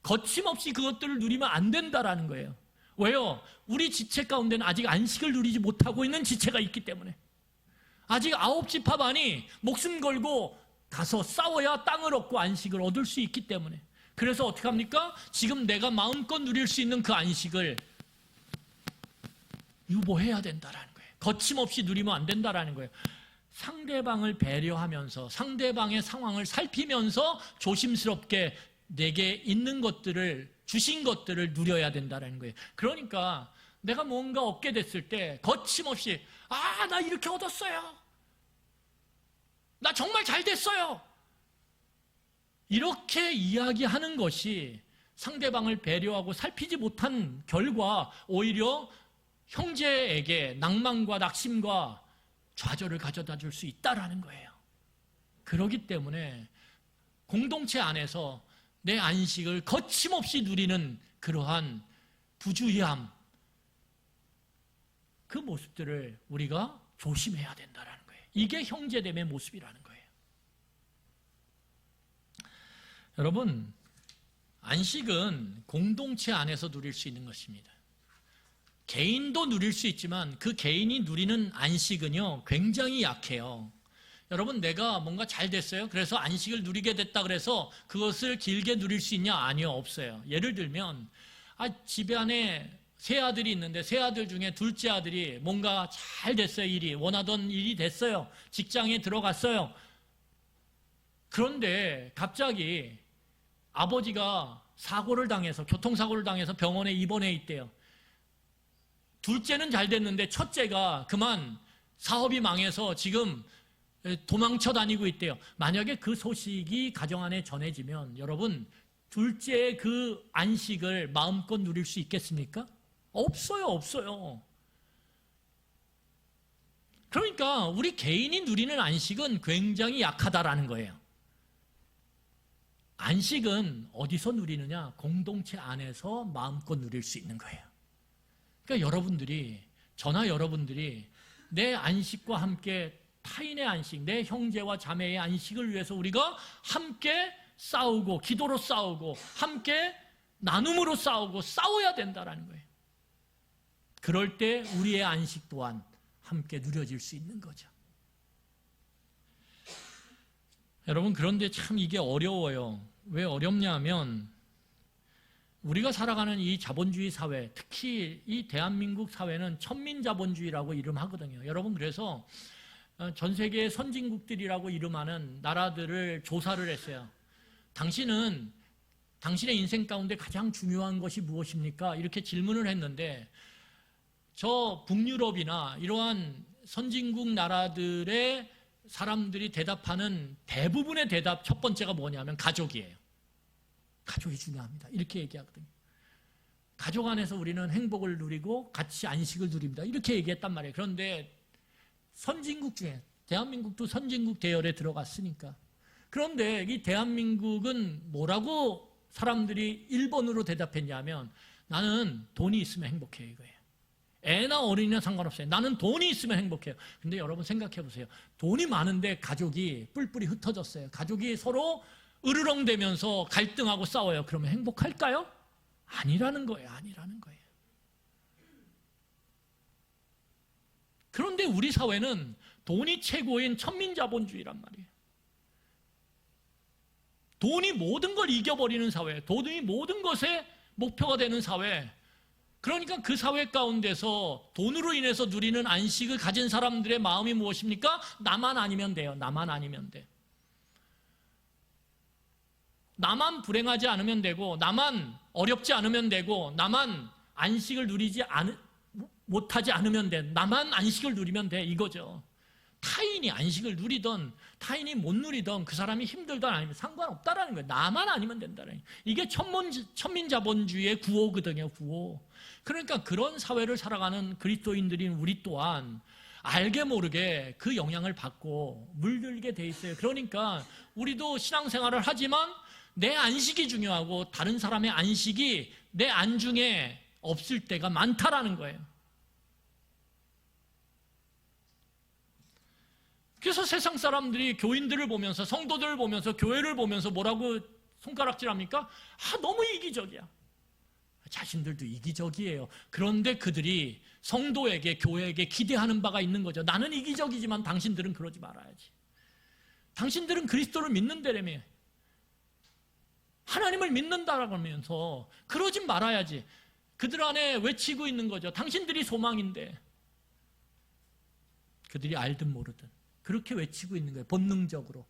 거침없이 그것들을 누리면 안 된다라는 거예요. 왜요? 우리 지체 가운데는 아직 안식을 누리지 못하고 있는 지체가 있기 때문에, 아직 9지파반이 목숨 걸고 가서 싸워야 땅을 얻고 안식을 얻을 수 있기 때문에, 그래서 어떻게 합니까? 지금 내가 마음껏 누릴 수 있는 그 안식을 유보해야 된다라는 거예요. 거침없이 누리면 안 된다라는 거예요. 상대방을 배려하면서 상대방의 상황을 살피면서 조심스럽게 내게 있는 것들을, 주신 것들을 누려야 된다는 거예요. 그러니까 내가 뭔가 얻게 됐을 때 거침없이 나 이렇게 얻었어요. 나 정말 잘 됐어요. 이렇게 이야기하는 것이 상대방을 배려하고 살피지 못한 결과 오히려 형제에게 낭만과 낙심과 좌절을 가져다 줄 수 있다라는 거예요. 그렇기 때문에 공동체 안에서 내 안식을 거침없이 누리는 그러한 부주의함, 그 모습들을 우리가 조심해야 된다는 거예요. 이게 형제됨의 모습이라는 거예요. 여러분, 안식은 공동체 안에서 누릴 수 있는 것입니다. 개인도 누릴 수 있지만 그 개인이 누리는 안식은요, 굉장히 약해요. 여러분, 내가 뭔가 잘 됐어요. 그래서 안식을 누리게 됐다 그래서 그것을 길게 누릴 수 있냐? 아니요, 없어요. 예를 들면 집에 안에 세 아들이 있는데 세 아들 중에 둘째 아들이 뭔가 잘 됐어요. 일이, 원하던 일이 됐어요. 직장에 들어갔어요. 그런데 갑자기 아버지가 사고를 당해서, 교통사고를 당해서 병원에 입원해 있대요. 둘째는 잘 됐는데 첫째가 그만 사업이 망해서 지금 도망쳐 다니고 있대요. 만약에 그 소식이 가정 안에 전해지면 여러분, 둘째의 그 안식을 마음껏 누릴 수 있겠습니까? 없어요. 그러니까 우리 개인이 누리는 안식은 굉장히 약하다라는 거예요. 안식은 어디서 누리느냐? 공동체 안에서 마음껏 누릴 수 있는 거예요. 그러니까 여러분들이, 저나 여러분들이 내 안식과 함께 타인의 안식, 내 형제와 자매의 안식을 위해서 우리가 함께 싸우고, 기도로 싸우고, 함께 나눔으로 싸우고, 싸워야 된다라는 거예요. 그럴 때 우리의 안식 또한 함께 누려질 수 있는 거죠. 여러분, 그런데 참 이게 어려워요. 왜 어렵냐 하면 우리가 살아가는 이 자본주의 사회, 특히 이 대한민국 사회는 천민자본주의라고 이름하거든요. 여러분, 그래서 전 세계의 선진국들이라고 이름하는 나라들을 조사를 했어요. 당신은 당신의 인생 가운데 가장 중요한 것이 무엇입니까? 이렇게 질문을 했는데 저 북유럽이나 이러한 선진국 나라들의 사람들이 대답하는 대부분의 대답 첫 번째가 뭐냐면 가족이에요. 가족이 중요합니다. 이렇게 얘기하거든요. 가족 안에서 우리는 행복을 누리고 같이 안식을 누립니다. 이렇게 얘기했단 말이에요. 그런데 선진국 중에, 대한민국도 선진국 대열에 들어갔으니까. 그런데 이 대한민국은 뭐라고 사람들이 1번으로 대답했냐면, 나는 돈이 있으면 행복해, 이거예요. 애나 어린이나 상관없어요. 나는 돈이 있으면 행복해요. 근데 여러분 생각해 보세요. 돈이 많은데 가족이 뿔뿔이 흩어졌어요. 가족이 서로 으르렁대면서 갈등하고 싸워요. 그러면 행복할까요? 아니라는 거예요. 아니라는 거예요. 그런데 우리 사회는 돈이 최고인 천민자본주의란 말이에요. 돈이 모든 걸 이겨버리는 사회, 돈이 모든 것의 목표가 되는 사회. 그러니까 그 사회 가운데서 돈으로 인해서 누리는 안식을 가진 사람들의 마음이 무엇입니까? 나만 아니면 돼요. 나만 아니면 돼. 나만 불행하지 않으면 되고, 나만 어렵지 않으면 되고, 나만 안식을 못하지 않으면 돼. 나만 안식을 누리면 돼. 이거죠. 타인이 안식을 누리던, 타인이 못 누리던, 그 사람이 힘들던 아니면 상관없다라는 거예요. 나만 아니면 된다는 거예요. 이게 천민자본주의의 구호거든요. 구호. 그러니까 그런 사회를 살아가는 그리스도인들인 우리 또한 알게 모르게 그 영향을 받고 물들게 돼 있어요. 그러니까 우리도 신앙생활을 하지만 내 안식이 중요하고 다른 사람의 안식이 내 안중에 없을 때가 많다라는 거예요. 그래서 세상 사람들이 교인들을 보면서, 성도들을 보면서, 교회를 보면서 뭐라고 손가락질합니까? 너무 이기적이야. 자신들도 이기적이에요. 그런데 그들이 성도에게, 교회에게 기대하는 바가 있는 거죠. 나는 이기적이지만 당신들은 그러지 말아야지. 당신들은 그리스도를 믿는다라며, 하나님을 믿는다라고 하면서 그러지 말아야지. 그들 안에 외치고 있는 거죠. 당신들이 소망인데. 그들이 알든 모르든 그렇게 외치고 있는 거예요. 본능적으로.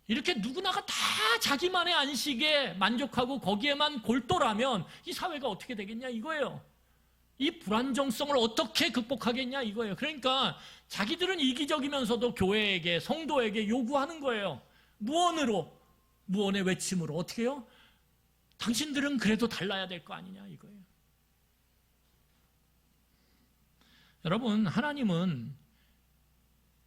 이렇게 누구나가 다 자기만의 안식에 만족하고 거기에만 골똘하면 이 사회가 어떻게 되겠냐 이거예요. 이 불안정성을 어떻게 극복하겠냐 이거예요. 그러니까 자기들은 이기적이면서도 교회에게, 성도에게 요구하는 거예요. 무언으로? 무언의 외침으로. 어떻게 해요? 당신들은 그래도 달라야 될 거 아니냐 이거예요. 여러분, 하나님은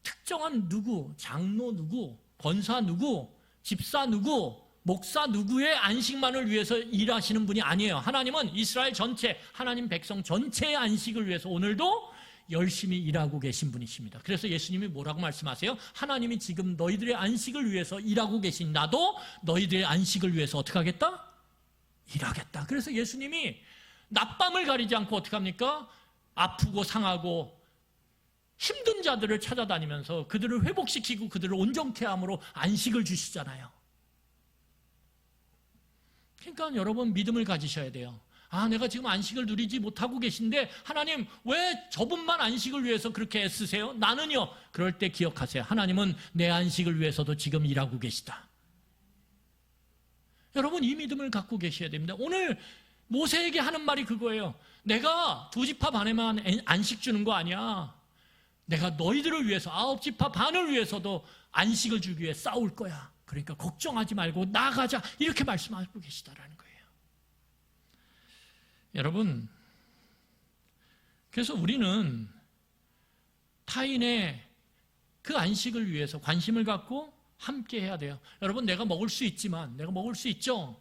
특정한 누구, 장로 누구, 권사 누구, 집사 누구, 목사 누구의 안식만을 위해서 일하시는 분이 아니에요. 하나님은 이스라엘 전체, 하나님 백성 전체의 안식을 위해서 오늘도 열심히 일하고 계신 분이십니다. 그래서 예수님이 뭐라고 말씀하세요? 하나님이 지금 너희들의 안식을 위해서 일하고 계신 나도 너희들의 안식을 위해서 어떻게 하겠다? 일하겠다. 그래서 예수님이 낮밤을 가리지 않고 어떻게 합니까? 아프고 상하고 힘든 자들을 찾아다니면서 그들을 회복시키고 그들을 온전케 함으로 안식을 주시잖아요. 그러니까 여러분 믿음을 가지셔야 돼요. 내가 지금 안식을 누리지 못하고 계신데 하나님 왜 저분만 안식을 위해서 그렇게 애쓰세요? 나는요? 그럴 때 기억하세요. 하나님은 내 안식을 위해서도 지금 일하고 계시다. 여러분 이 믿음을 갖고 계셔야 됩니다. 오늘 모세에게 하는 말이 그거예요. 내가 2지파 반에만 안식 주는 거 아니야. 내가 너희들을 위해서 9지파 반을 위해서도 안식을 주기 위해 싸울 거야. 그러니까 걱정하지 말고 나아가자. 이렇게 말씀하고 계시다라는 거예요. 여러분, 그래서 우리는 타인의 그 안식을 위해서 관심을 갖고 함께 해야 돼요. 여러분, 내가 먹을 수 있지만, 내가 먹을 수 있죠?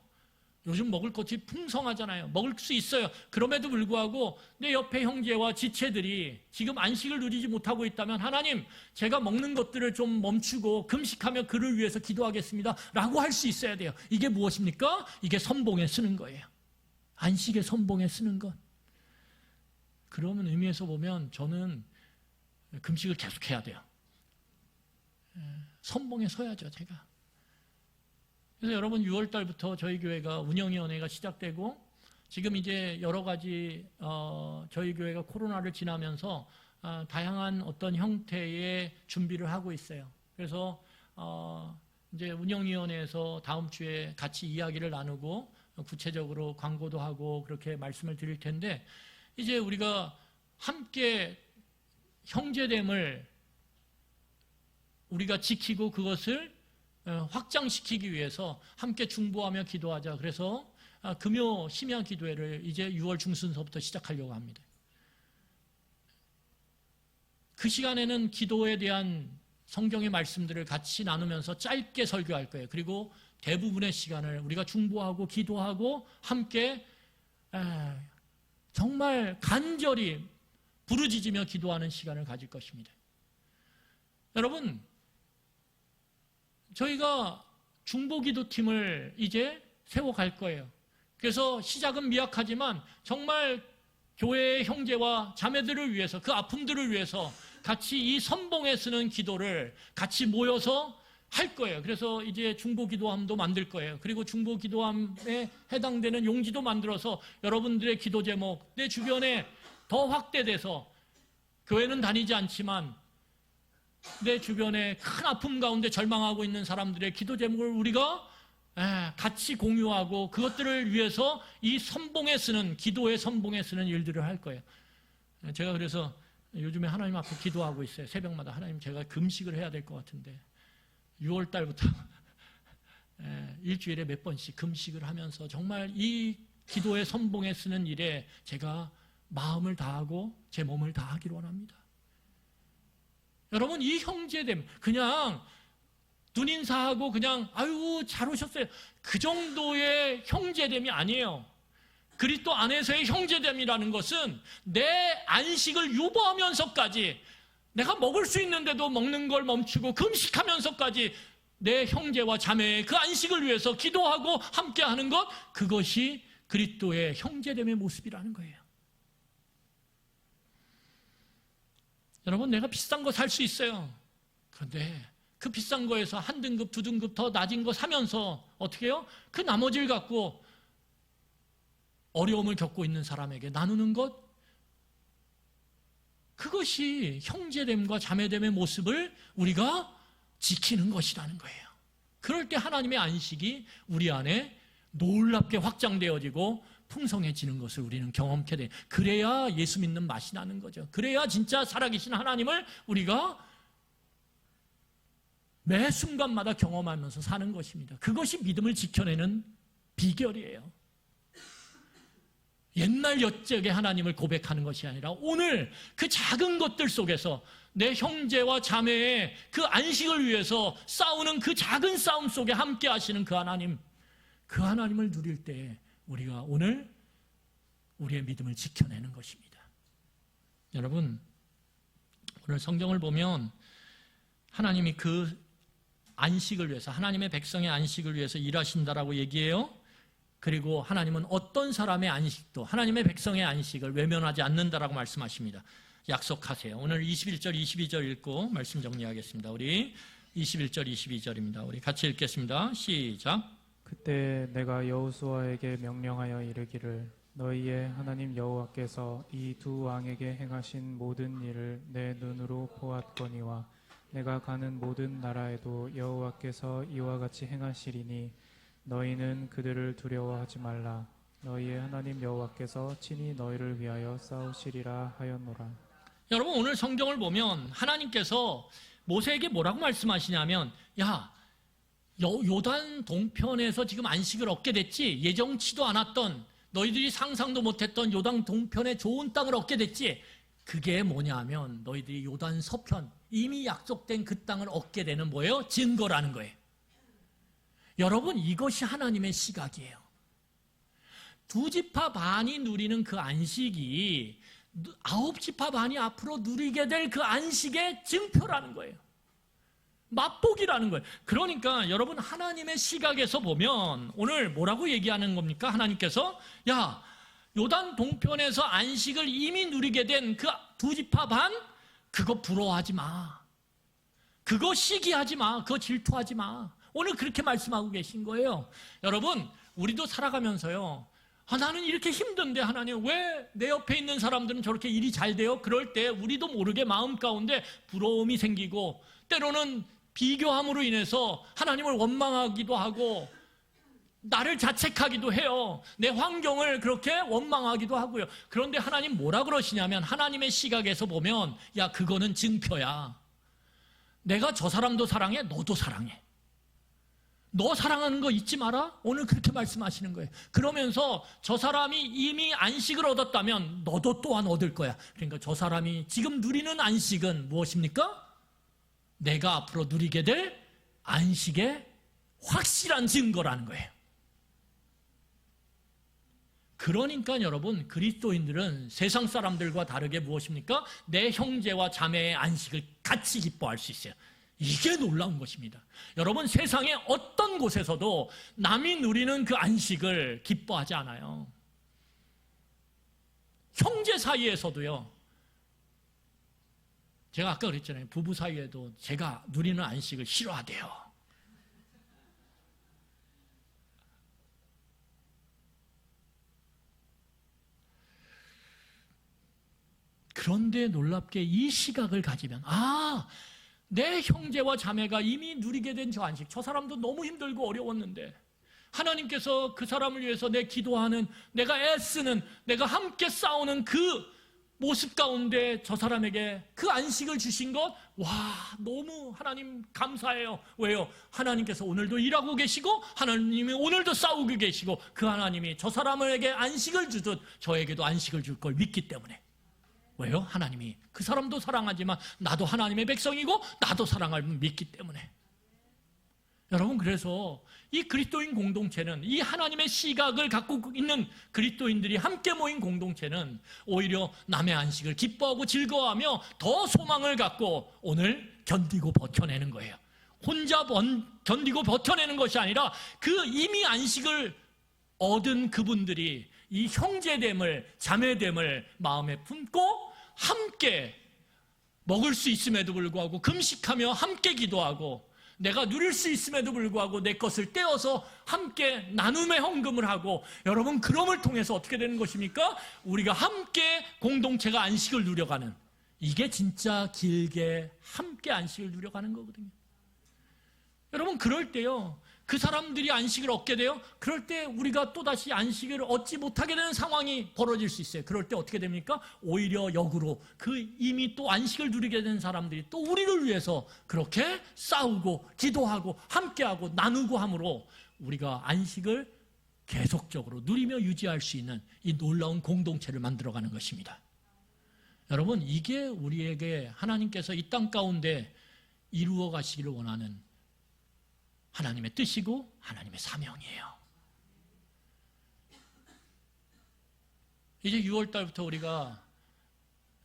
요즘 먹을 것이 풍성하잖아요. 먹을 수 있어요. 그럼에도 불구하고 내 옆에 형제와 지체들이 지금 안식을 누리지 못하고 있다면 하나님, 제가 먹는 것들을 좀 멈추고 금식하며 그를 위해서 기도하겠습니다. 라고 할 수 있어야 돼요. 이게 무엇입니까? 이게 선봉에 쓰는 거예요. 안식의 선봉에 쓰는 것. 그러면 의미에서 보면 저는 금식을 계속해야 돼요. 선봉에 서야죠, 제가. 그래서 여러분 6월 달부터 저희 교회가 운영위원회가 시작되고 지금 이제 여러 가지 저희 교회가 코로나를 지나면서 다양한 어떤 형태의 준비를 하고 있어요. 그래서 이제 운영위원회에서 다음 주에 같이 이야기를 나누고 구체적으로 광고도 하고 그렇게 말씀을 드릴 텐데 이제 우리가 함께 형제됨을 우리가 지키고 그것을 확장시키기 위해서 함께 중보하며 기도하자. 그래서 금요 심야 기도회를 이제 6월 중순서부터 시작하려고 합니다. 그 시간에는 기도에 대한 성경의 말씀들을 같이 나누면서 짧게 설교할 거예요. 그리고 대부분의 시간을 우리가 중보하고 기도하고 함께 정말 간절히 부르짖으며 기도하는 시간을 가질 것입니다. 여러분, 저희가 중보기도팀을 이제 세워갈 거예요. 그래서 시작은 미약하지만 정말 교회의 형제와 자매들을 위해서, 그 아픔들을 위해서 같이 이 선봉에 쓰는 기도를 같이 모여서 할 거예요. 그래서 이제 중보기도함도 만들 거예요. 그리고 중보기도함에 해당되는 용지도 만들어서 여러분들의 기도 제목, 내 주변에 더 확대돼서 교회는 다니지 않지만 내 주변에 큰 아픔 가운데 절망하고 있는 사람들의 기도 제목을 우리가 같이 공유하고 그것들을 위해서 이 선봉에 쓰는, 기도의 선봉에 쓰는 일들을 할 거예요. 제가 그래서 요즘에 하나님 앞에 기도하고 있어요. 새벽마다 하나님, 제가 금식을 해야 될 것 같은데 6월 달부터 일주일에 몇 번씩 금식을 하면서 정말 이 기도의 선봉에 쓰는 일에 제가 마음을 다하고 제 몸을 다하기를 원합니다. 여러분, 이 형제됨, 그냥 눈인사하고 그냥 아유 잘 오셨어요, 그 정도의 형제됨이 아니에요. 그리스도 안에서의 형제됨이라는 것은 내 안식을 유보하면서까지, 내가 먹을 수 있는데도 먹는 걸 멈추고 금식하면서까지 내 형제와 자매의 그 안식을 위해서 기도하고 함께하는 것, 그것이 그리스도의 형제됨의 모습이라는 거예요. 여러분, 내가 비싼 거 살 수 있어요. 그런데 그 비싼 거에서 한 등급, 두 등급 더 낮은 거 사면서 어떻게 해요? 그 나머지를 갖고 어려움을 겪고 있는 사람에게 나누는 것, 그것이 형제됨과 자매됨의 모습을 우리가 지키는 것이라는 거예요. 그럴 때 하나님의 안식이 우리 안에 놀랍게 확장되어지고 풍성해지는 것을 우리는 경험케 돼. 그래야 예수 믿는 맛이 나는 거죠. 그래야 진짜 살아계신 하나님을 우리가 매 순간마다 경험하면서 사는 것입니다. 그것이 믿음을 지켜내는 비결이에요. 옛날 옛적의 하나님을 고백하는 것이 아니라 오늘 그 작은 것들 속에서 내 형제와 자매의 그 안식을 위해서 싸우는 그 작은 싸움 속에 함께 하시는 그 하나님, 그 하나님을 누릴 때 우리가 오늘 우리의 믿음을 지켜내는 것입니다. 여러분, 오늘 성경을 보면 하나님이 그 안식을 위해서, 하나님의 백성의 안식을 위해서 일하신다라고 얘기해요. 그리고 하나님은 어떤 사람의 안식도, 하나님의 백성의 안식을 외면하지 않는다라고 말씀하십니다. 약속하세요. 오늘 21절, 22절 읽고 말씀 정리하겠습니다. 우리 21절, 22절입니다. 우리 같이 읽겠습니다. 시작. 그때 내가 여호수아에게 명령하여 이르기를 너희의 하나님 여호와께서 이 두 왕에게 행하신 모든 일을 내 눈으로 보았거니와 내가 가는 모든 나라에도 여호와께서 이와 같이 행하시리니 너희는 그들을 두려워하지 말라. 너희의 하나님 여호와께서 친히 너희를 위하여 싸우시리라 하였노라. 여러분, 오늘 성경을 보면 하나님께서 모세에게 뭐라고 말씀하시냐면, 야, 요단 동편에서 지금 안식을 얻게 됐지, 예정치도 않았던, 너희들이 상상도 못했던 요단 동편의 좋은 땅을 얻게 됐지. 그게 뭐냐면 너희들이 요단 서편, 이미 약속된 그 땅을 얻게 되는 뭐예요? 증거라는 거예요. 여러분, 이것이 하나님의 시각이에요. 두 지파 반이 누리는 그 안식이 9지파 반이 앞으로 누리게 될 그 안식의 증표라는 거예요. 맛보기라는 거예요. 그러니까 여러분, 하나님의 시각에서 보면 오늘 뭐라고 얘기하는 겁니까? 하나님께서, 야, 요단 동편에서 안식을 이미 누리게 된 그 두 지파 반, 그거 부러워하지 마. 그거 시기하지 마. 그거 질투하지 마. 오늘 그렇게 말씀하고 계신 거예요. 여러분, 우리도 살아가면서요, 나는 이렇게 힘든데 하나님 왜 내 옆에 있는 사람들은 저렇게 일이 잘 돼요? 그럴 때 우리도 모르게 마음 가운데 부러움이 생기고, 때로는 비교함으로 인해서 하나님을 원망하기도 하고 나를 자책하기도 해요. 내 환경을 그렇게 원망하기도 하고요. 그런데 하나님 뭐라 그러시냐면, 하나님의 시각에서 보면, 야, 그거는 증표야. 내가 저 사람도 사랑해, 너도 사랑해. 너 사랑하는 거 잊지 마라? 오늘 그렇게 말씀하시는 거예요. 그러면서 저 사람이 이미 안식을 얻었다면 너도 또한 얻을 거야. 그러니까 저 사람이 지금 누리는 안식은 무엇입니까? 내가 앞으로 누리게 될 안식의 확실한 증거라는 거예요. 그러니까 여러분, 그리스도인들은 세상 사람들과 다르게 무엇입니까? 내 형제와 자매의 안식을 같이 기뻐할 수 있어요. 이게 놀라운 것입니다. 여러분, 세상의 어떤 곳에서도 남이 누리는 그 안식을 기뻐하지 않아요. 형제 사이에서도요. 제가 아까 그랬잖아요. 부부 사이에도 제가 누리는 안식을 싫어하대요. 그런데 놀랍게 이 시각을 가지면, 내 형제와 자매가 이미 누리게 된 저 안식, 저 사람도 너무 힘들고 어려웠는데 하나님께서 그 사람을 위해서 내 기도하는, 내가 애쓰는, 내가 함께 싸우는 그 모습 가운데 저 사람에게 그 안식을 주신 것, 너무 하나님 감사해요. 왜요? 하나님께서 오늘도 일하고 계시고 하나님이 오늘도 싸우고 계시고 그 하나님이 저 사람에게 안식을 주듯 저에게도 안식을 줄 걸 믿기 때문에. 왜요? 하나님이 그 사람도 사랑하지만 나도 하나님의 백성이고 나도 사랑을 믿기 때문에. 여러분, 그래서 이 그리스도인 공동체는, 이 하나님의 시각을 갖고 있는 그리스도인들이 함께 모인 공동체는 오히려 남의 안식을 기뻐하고 즐거워하며 더 소망을 갖고 오늘 견디고 버텨내는 거예요. 혼자 견디고 버텨내는 것이 아니라 그 이미 안식을 얻은 그분들이 이 형제됨을, 자매됨을 마음에 품고 함께 먹을 수 있음에도 불구하고 금식하며 함께 기도하고 내가 누릴 수 있음에도 불구하고 내 것을 떼어서 함께 나눔의 헌금을 하고, 여러분, 그럼을 통해서 어떻게 되는 것입니까? 우리가 함께 공동체가 안식을 누려가는, 이게 진짜 길게 함께 안식을 누려가는 거거든요. 여러분, 그럴 때요, 그 사람들이 안식을 얻게 돼요. 그럴 때 우리가 또다시 안식을 얻지 못하게 되는 상황이 벌어질 수 있어요. 그럴 때 어떻게 됩니까? 오히려 역으로 그 이미 또 안식을 누리게 된 사람들이 또 우리를 위해서 그렇게 싸우고 기도하고 함께하고 나누고 함으로 우리가 안식을 계속적으로 누리며 유지할 수 있는 이 놀라운 공동체를 만들어가는 것입니다. 여러분, 이게 우리에게 하나님께서 이 땅 가운데 이루어 가시기를 원하는 하나님의 뜻이고 하나님의 사명이에요. 이제 6월 달부터 우리가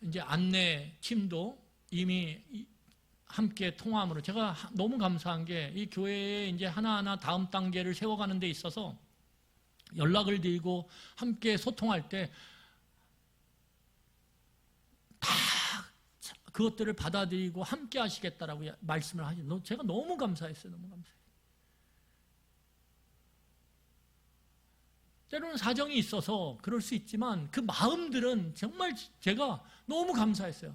이제 안내 팀도 이미 함께 통함으로, 제가 너무 감사한 게 이 교회에 이제 하나하나 다음 단계를 세워가는 데 있어서 연락을 드리고 함께 소통할 때 다 그것들을 받아들이고 함께 하시겠다라고 말씀을 하시죠. 제가 너무 감사했어요. 너무 감사해요. 때로는 사정이 있어서 그럴 수 있지만 그 마음들은 정말 제가 너무 감사했어요.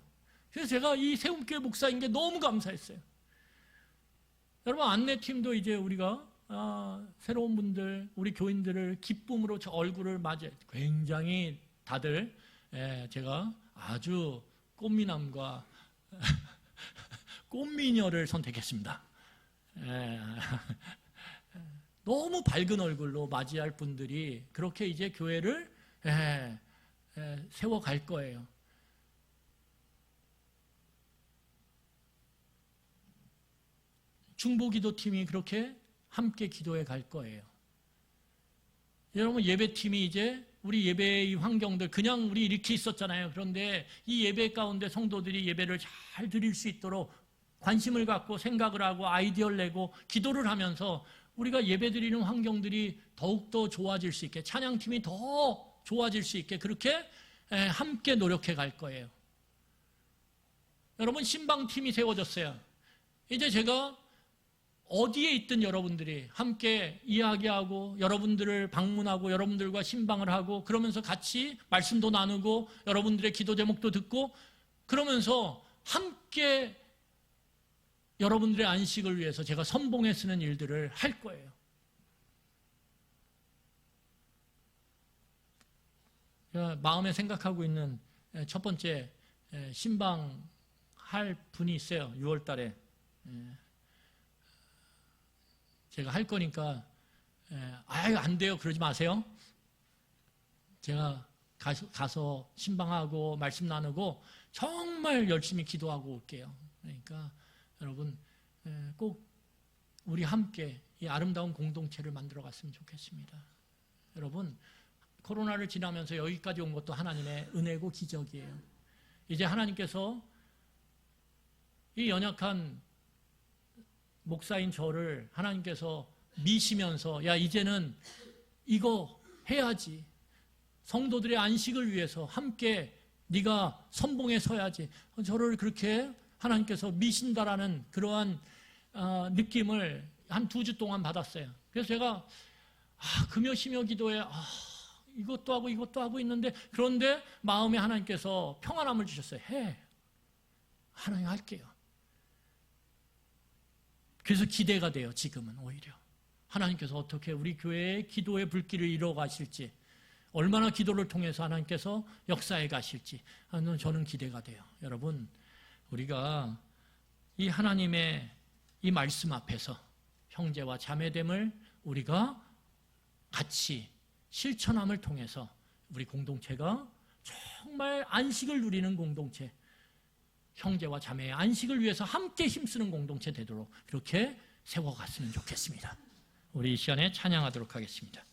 그래서 제가 이 세움교회 목사인 게 너무 감사했어요. 여러분, 안내팀도 이제 우리가 새로운 분들, 우리 교인들을 기쁨으로 저 얼굴을 맞이해 굉장히 다들 제가 아주 꽃미남과 꽃미녀를 선택했습니다. 너무 밝은 얼굴로 맞이할 분들이 그렇게 이제 교회를 세워갈 거예요. 중보기도팀이 그렇게 함께 기도해 갈 거예요. 여러분, 예배팀이 이제 우리 예배의 환경들, 그냥 우리 이렇게 있었잖아요. 그런데 이 예배 가운데 성도들이 예배를 잘 드릴 수 있도록 관심을 갖고 생각을 하고 아이디어를 내고 기도를 하면서 우리가 예배드리는 환경들이 더욱더 좋아질 수 있게, 찬양팀이 더 좋아질 수 있게 그렇게 함께 노력해 갈 거예요. 여러분, 신방팀이 세워졌어요. 이제 제가 어디에 있든 여러분들이 함께 이야기하고 여러분들을 방문하고 여러분들과 신방을 하고 그러면서 같이 말씀도 나누고 여러분들의 기도 제목도 듣고 그러면서 함께 여러분들의 안식을 위해서 제가 선봉에 쓰는 일들을 할 거예요. 제가 마음에 생각하고 있는 첫 번째 신방할 분이 있어요. 6월 달에. 제가 할 거니까 아유 안 돼요 그러지 마세요. 제가 가서 신방하고 말씀 나누고 정말 열심히 기도하고 올게요. 그러니까 여러분 꼭 우리 함께 이 아름다운 공동체를 만들어 갔으면 좋겠습니다. 여러분 코로나를 지나면서 여기까지 온 것도 하나님의 은혜고 기적이에요. 이제 하나님께서 이 연약한 목사인 저를 하나님께서 미시면서 야 이제는 이거 해야지. 성도들의 안식을 위해서 함께 네가 선봉에 서야지. 저를 그렇게 하나님께서 미신다라는 그러한 느낌을 한 2주 동안 받았어요. 그래서 제가 금요 심요 기도에 이것도 하고 이것도 하고 있는데 그런데 마음에 하나님께서 평안함을 주셨어요. 해. 하나님 할게요. 그래서 기대가 돼요. 지금은 오히려. 하나님께서 어떻게 우리 교회의 기도의 불길을 이루어 가실지 얼마나 기도를 통해서 하나님께서 역사해 가실지 저는 기대가 돼요. 여러분 우리가 이 하나님의 이 말씀 앞에서 형제와 자매됨을 우리가 같이 실천함을 통해서 우리 공동체가 정말 안식을 누리는 공동체, 형제와 자매의 안식을 위해서 함께 힘쓰는 공동체 되도록 그렇게 세워갔으면 좋겠습니다. 우리 이 시간에 찬양하도록 하겠습니다.